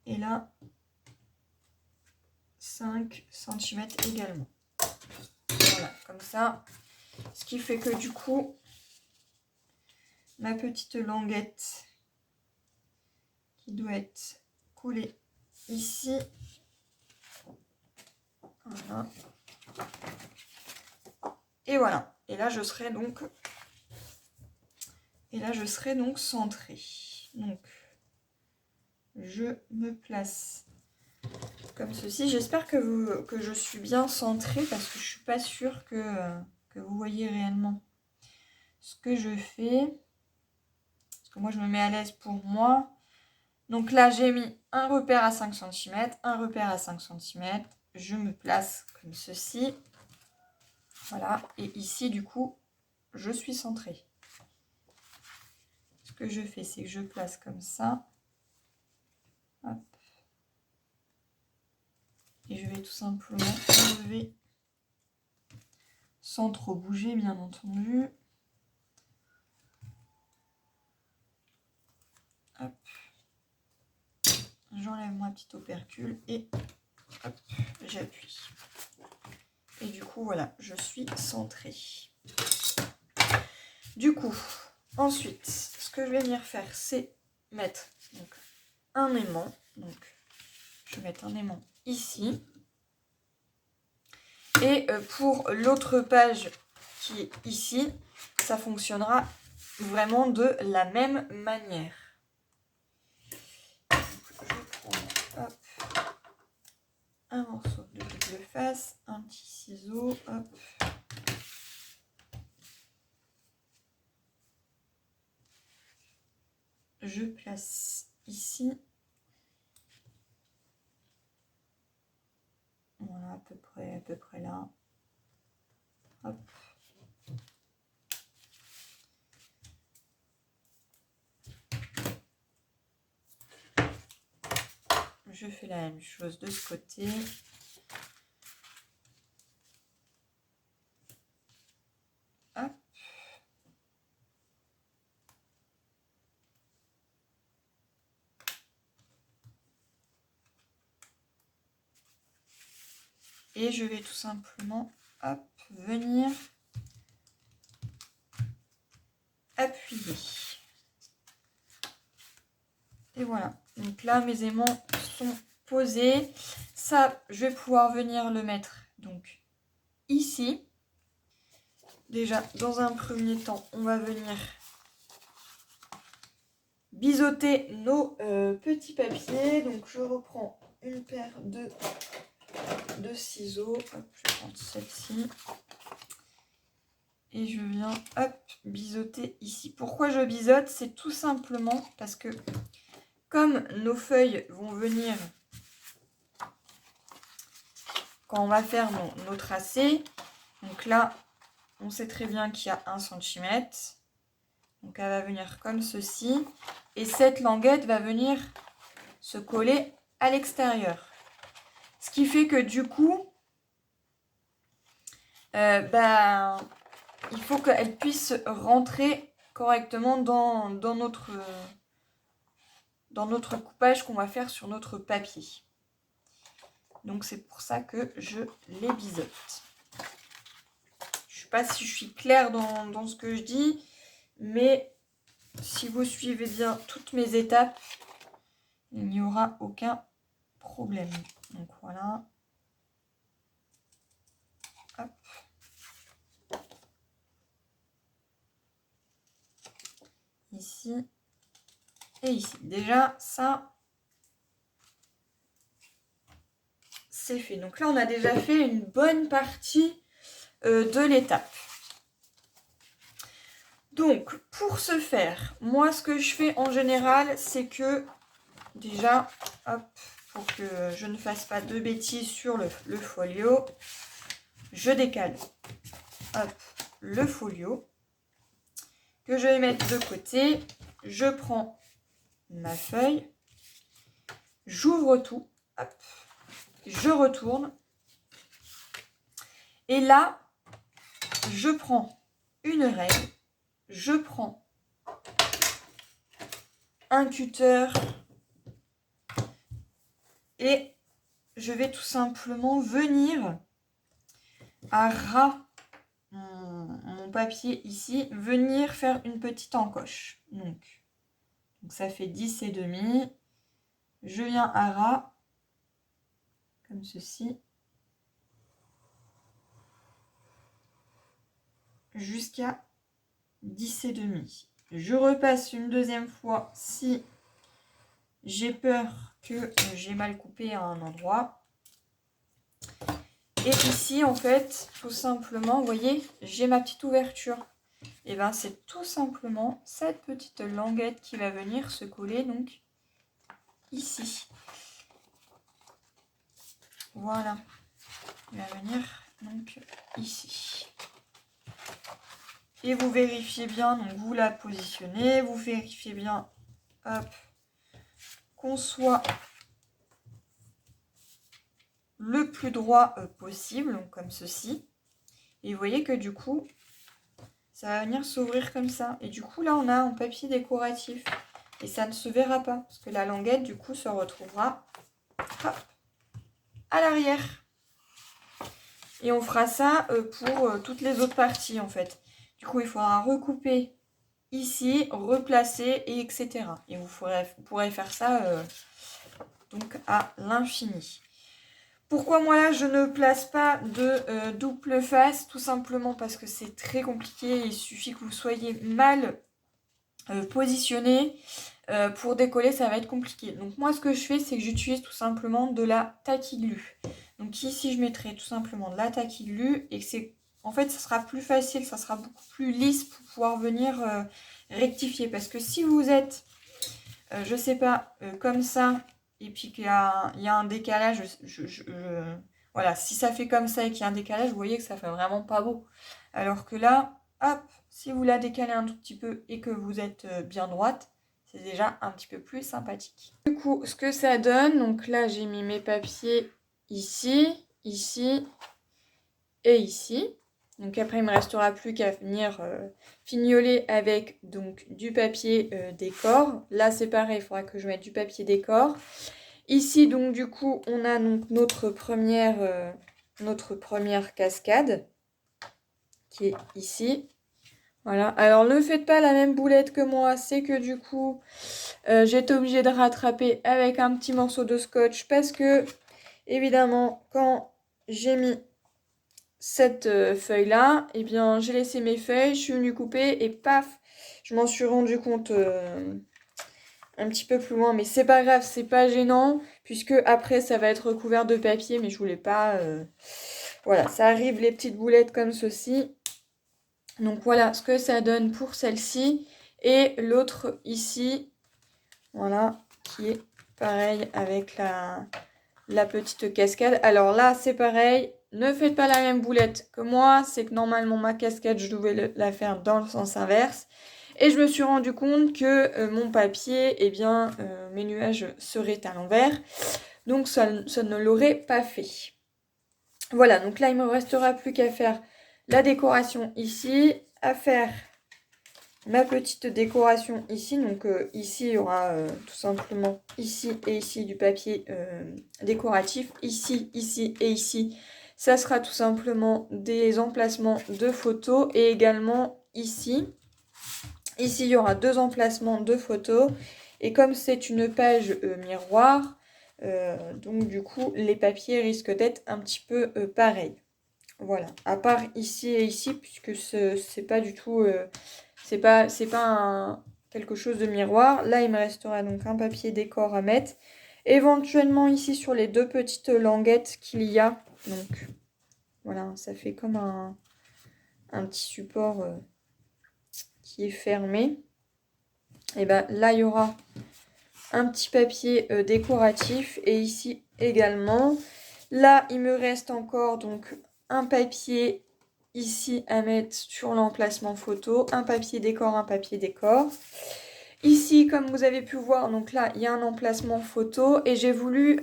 Et là, 5 cm également. Voilà, comme ça. Ce qui fait que du coup, ma petite languette qui doit être collée ici. Voilà. Et voilà. Et là, je serai donc centrée. Donc, je me place comme ceci. J'espère que je suis bien centrée parce que je suis pas sûre que vous voyez réellement ce que je fais. Parce que moi, je me mets à l'aise pour moi. Donc là, j'ai mis un repère à 5 cm, un repère à 5 cm. Je me place comme ceci. Voilà. Et ici, du coup, je suis centrée. Ce que je fais, c'est que je place comme ça. Hop. Et je vais tout simplement enlever sans trop bouger, bien entendu. Hop. J'enlève ma petite opercule et hop, j'appuie. Et du coup, voilà, je suis centrée. Du coup, ensuite, ce que je vais venir faire, c'est mettre donc, un aimant. Donc, je vais mettre un aimant ici. Et pour l'autre page qui est ici, ça fonctionnera vraiment de la même manière. Donc, je prends hop, un morceau de double face, un petit ciseau, hop. Je place ici. Voilà, à peu près là. Hop. Je fais la même chose de ce côté. Hop. Et je vais tout simplement hop, venir appuyer. Et voilà. Donc là, mes aimants sont posés. Ça, je vais pouvoir venir le mettre donc ici. Déjà, dans un premier temps, on va venir biseauter nos petits papiers. Donc, je reprends une paire de ciseaux. Hop, je vais prendre celle-ci. Et je viens, hop, biseauter ici. Pourquoi je biseaute? C'est tout simplement parce que comme nos feuilles vont venir quand on va faire nos tracés, donc là, on sait très bien qu'il y a 1 cm. Donc elle va venir comme ceci. Et cette languette va venir se coller à l'extérieur. Ce qui fait que du coup, il faut qu'elle puisse rentrer correctement dans notre coupage qu'on va faire sur notre papier. Donc c'est pour ça que je les biseaute. Je ne sais pas si je suis claire dans ce que je dis, mais si vous suivez bien toutes mes étapes, il n'y aura aucun problème. Donc voilà. Hop. Ici et ici. Déjà, ça, c'est fait. Donc là, on a déjà fait une bonne partie de l'étape. Donc, pour ce faire, moi, ce que je fais en général, c'est que déjà, hop, pour que je ne fasse pas de bêtises sur le folio, je décale, hop, le folio que je vais mettre de côté. Je prends ma feuille, j'ouvre tout, hop, je retourne. Et là, je prends une règle, je prends un cutter et je vais tout simplement venir à ras mon papier ici, venir faire une petite encoche. Donc ça fait 10,5. Je viens à ras, comme ceci, jusqu'à 10,5. Je repasse une deuxième fois si j'ai peur que j'ai mal coupé à un endroit. Et ici, en fait, tout simplement, vous voyez, j'ai ma petite ouverture. Et bien, c'est tout simplement cette petite languette qui va venir se coller, donc, ici. Voilà. Il va venir, donc, ici. Et vous vérifiez bien, donc, vous la positionnez, vous vérifiez bien, hop, qu'on soit le plus droit possible, donc comme ceci. Et vous voyez que du coup, ça va venir s'ouvrir comme ça. Et du coup, là, on a un papier décoratif. Et ça ne se verra pas, parce que la languette, du coup, se retrouvera hop, à l'arrière. Et on fera ça pour toutes les autres parties, en fait. Du coup, il faudra recouper ici, replacer, et etc. Et vous pourrez faire ça donc à l'infini. Pourquoi moi là je ne place pas de double face? Tout simplement parce que c'est très compliqué. Il suffit que vous soyez mal positionné. Pour décoller, ça va être compliqué. Donc moi ce que je fais, c'est que j'utilise tout simplement de la taquiglu. Donc ici je mettrai tout simplement de la taquiglu et c'est en fait ça sera plus facile, ça sera beaucoup plus lisse pour pouvoir venir rectifier. Parce que si vous êtes, je sais pas, comme ça, et puis qu'il y a un décalage, voilà, si ça fait comme ça et qu'il y a un décalage, vous voyez que ça fait vraiment pas beau. Alors que là, hop, si vous la décalez un tout petit peu et que vous êtes bien droite, c'est déjà un petit peu plus sympathique. Du coup, ce que ça donne, donc là j'ai mis mes papiers ici, ici et ici. Donc après il ne me restera plus qu'à venir fignoler avec donc du papier décor. Là c'est pareil, il faudra que je mette du papier décor. Ici donc du coup on a donc notre première cascade qui est ici. Voilà, alors ne faites pas la même boulette que moi, c'est que du coup j'ai été obligée de rattraper avec un petit morceau de scotch parce que évidemment quand j'ai mis cette feuille là, et bien j'ai laissé mes feuilles, je suis venue couper et paf, je m'en suis rendu compte un petit peu plus loin, mais c'est pas grave, c'est pas gênant puisque après ça va être recouvert de papier, mais je voulais pas voilà, ça arrive les petites boulettes comme ceci. Donc voilà ce que ça donne pour celle-ci et l'autre ici, voilà, qui est pareil avec la petite cascade. Alors là c'est pareil, ne faites pas la même boulette que moi, c'est que normalement ma cascade je devais la faire dans le sens inverse et je me suis rendu compte que mon papier, eh bien mes nuages seraient à l'envers, donc ça ne l'aurait pas fait. Voilà, donc là il me restera plus qu'à faire la décoration ici, à faire ma petite décoration ici. Donc ici il y aura tout simplement ici et ici du papier décoratif. Ici, ici et ici, ça sera tout simplement des emplacements de photos. Et également ici, ici il y aura 2 emplacements de photos. Et comme c'est une page miroir, donc du coup les papiers risquent d'être un petit peu pareils. Voilà, à part ici et ici, puisque c'est pas du tout, c'est pas quelque chose de miroir. Là, il me restera donc un papier décor à mettre. Éventuellement ici sur les 2 petites languettes qu'il y a. Donc voilà, ça fait comme un petit support qui est fermé. Et ben là, il y aura un petit papier décoratif et ici également. Là, il me reste encore donc un papier ici à mettre sur l'emplacement photo, un papier décor. Ici, comme vous avez pu voir, donc là, il y a un emplacement photo et j'ai voulu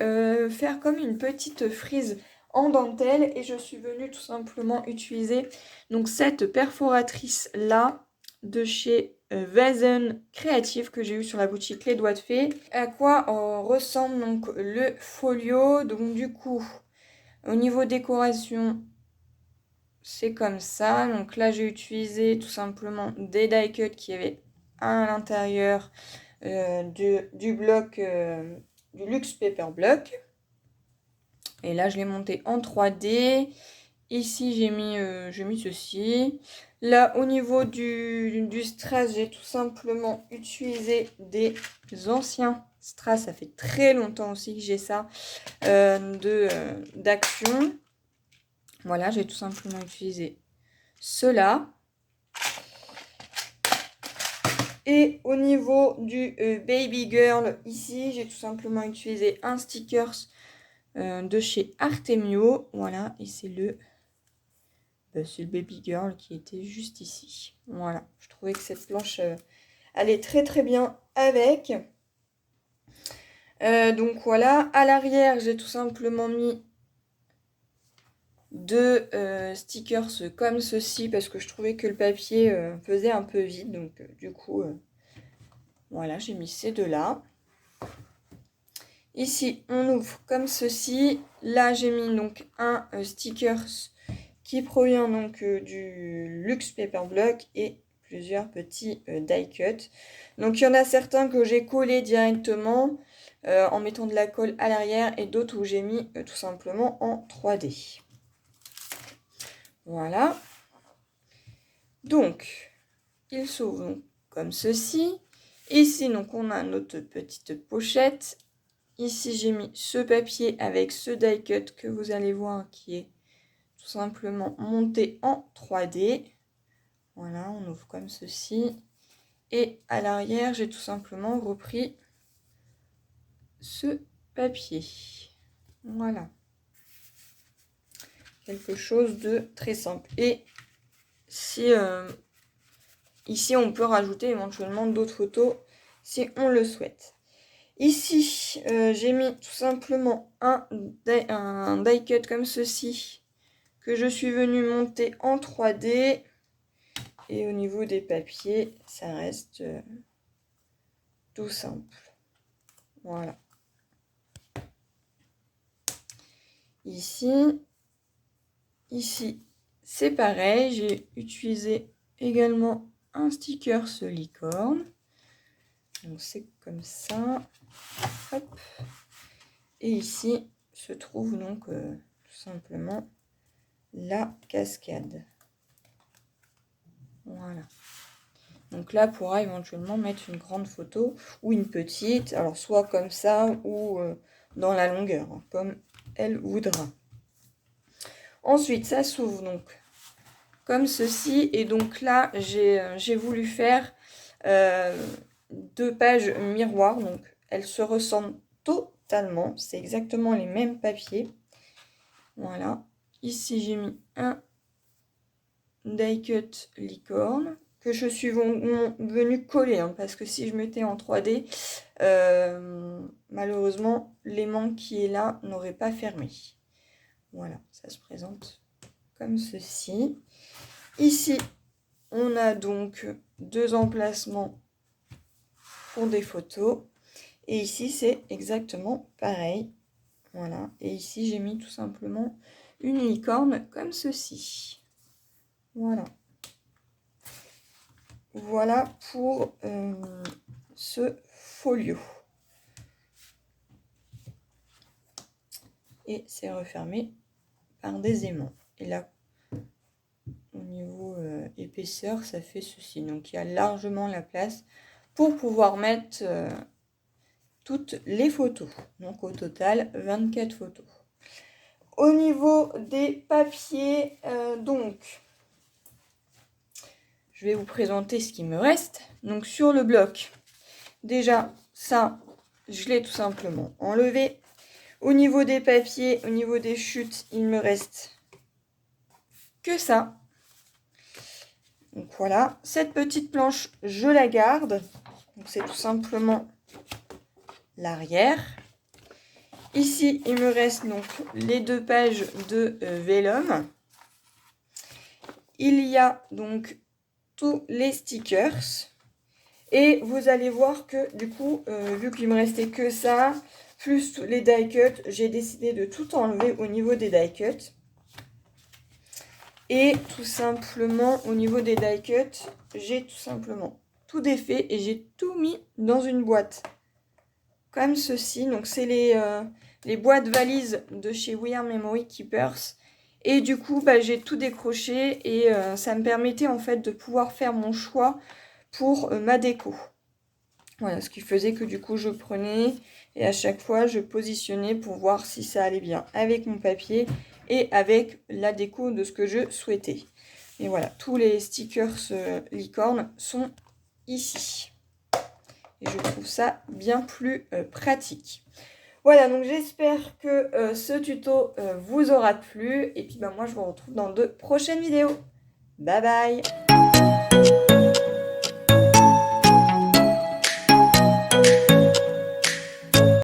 faire comme une petite frise en dentelle et je suis venue tout simplement utiliser donc cette perforatrice là de chez Vazen Creative que j'ai eu sur la boutique Les Doigts de Fée. À quoi ressemble donc le folio? Donc du coup, au niveau décoration, c'est comme ça. Donc là, j'ai utilisé tout simplement des die cuts qui avaient à l'intérieur du bloc, du Luxe Paper Block. Et là, je l'ai monté en 3D. Ici, j'ai mis ceci. Là, au niveau du strass, j'ai tout simplement utilisé des anciens strass. Ça fait très longtemps aussi que j'ai ça, d'Action. Voilà, j'ai tout simplement utilisé cela. Et au niveau du Baby Girl, ici, j'ai tout simplement utilisé un stickers de chez Artemio. Voilà, et c'est le Baby Girl qui était juste ici. Voilà, je trouvais que cette planche allait très très bien avec. Donc voilà, à l'arrière, j'ai tout simplement mis deux stickers comme ceci parce que je trouvais que le papier faisait un peu vide. Donc du coup, voilà, j'ai mis ces deux-là. Ici, on ouvre comme ceci. Là, j'ai mis donc un stickers qui provient donc du Luxe Paper Block et plusieurs petits die cut. Donc, il y en a certains que j'ai collés directement en mettant de la colle à l'arrière et d'autres où j'ai mis tout simplement en 3D. Voilà. Donc, il s'ouvre comme ceci. Ici, donc, on a notre petite pochette. Ici, j'ai mis ce papier avec ce die cut que vous allez voir qui est tout simplement monté en 3D. Voilà, on ouvre comme ceci. Et à l'arrière, j'ai tout simplement repris ce papier. Voilà. Quelque chose de très simple. Et si ici, on peut rajouter éventuellement d'autres photos si on le souhaite. Ici, j'ai mis tout simplement un die cut comme ceci que je suis venue monter en 3D. Et au niveau des papiers, ça reste tout simple. Voilà. Ici, c'est pareil. J'ai utilisé également un sticker licorne. Donc c'est comme ça. Hop. Et ici se trouve donc tout simplement la cascade. Voilà. Donc là, on pourra éventuellement mettre une grande photo ou une petite, alors soit comme ça ou dans la longueur, hein, comme elle voudra. Ensuite, ça s'ouvre donc comme ceci. Et donc là, j'ai voulu faire 2 pages miroirs. Donc elles se ressemblent totalement. C'est exactement les mêmes papiers. Voilà. Ici, j'ai mis un die cut licorne que je suis venue coller, hein, parce que si je mettais en 3D, malheureusement, l'aimant qui est là n'aurait pas fermé. Voilà, ça se présente comme ceci. Ici, on a donc 2 emplacements pour des photos. Et ici, c'est exactement pareil. Voilà, et ici, j'ai mis tout simplement une licorne comme ceci. Voilà. Voilà pour ce folio. Et c'est refermé par des aimants. Et là, au niveau épaisseur, ça fait ceci. Donc, il y a largement la place pour pouvoir mettre toutes les photos. Donc, au total, 24 photos. Au niveau des papiers, donc, je vais vous présenter ce qui me reste. Donc, sur le bloc, déjà, ça, je l'ai tout simplement enlevé. Au niveau des papiers, au niveau des chutes, il me reste que ça. Donc voilà, cette petite planche, je la garde. Donc c'est tout simplement l'arrière. Ici, il me reste donc les 2 pages de vélum. Il y a donc tous les stickers. Et vous allez voir que du coup, vu qu'il me restait que ça, plus les die cuts, j'ai décidé de tout enlever au niveau des die cuts. Et tout simplement, au niveau des die cuts, j'ai tout simplement tout défait et j'ai tout mis dans une boîte. Comme ceci. Donc, c'est les boîtes valises de chez We Are Memory Keepers. Et du coup, j'ai tout décroché et ça me permettait en fait de pouvoir faire mon choix pour ma déco. Voilà, ce qui faisait que du coup, je prenais et à chaque fois, je positionnais pour voir si ça allait bien avec mon papier et avec la déco de ce que je souhaitais. Et voilà, tous les stickers licorne sont ici. Et je trouve ça bien plus pratique. Voilà, donc j'espère que ce tuto vous aura plu. Et puis moi, je vous retrouve dans de prochaines vidéos. Bye bye!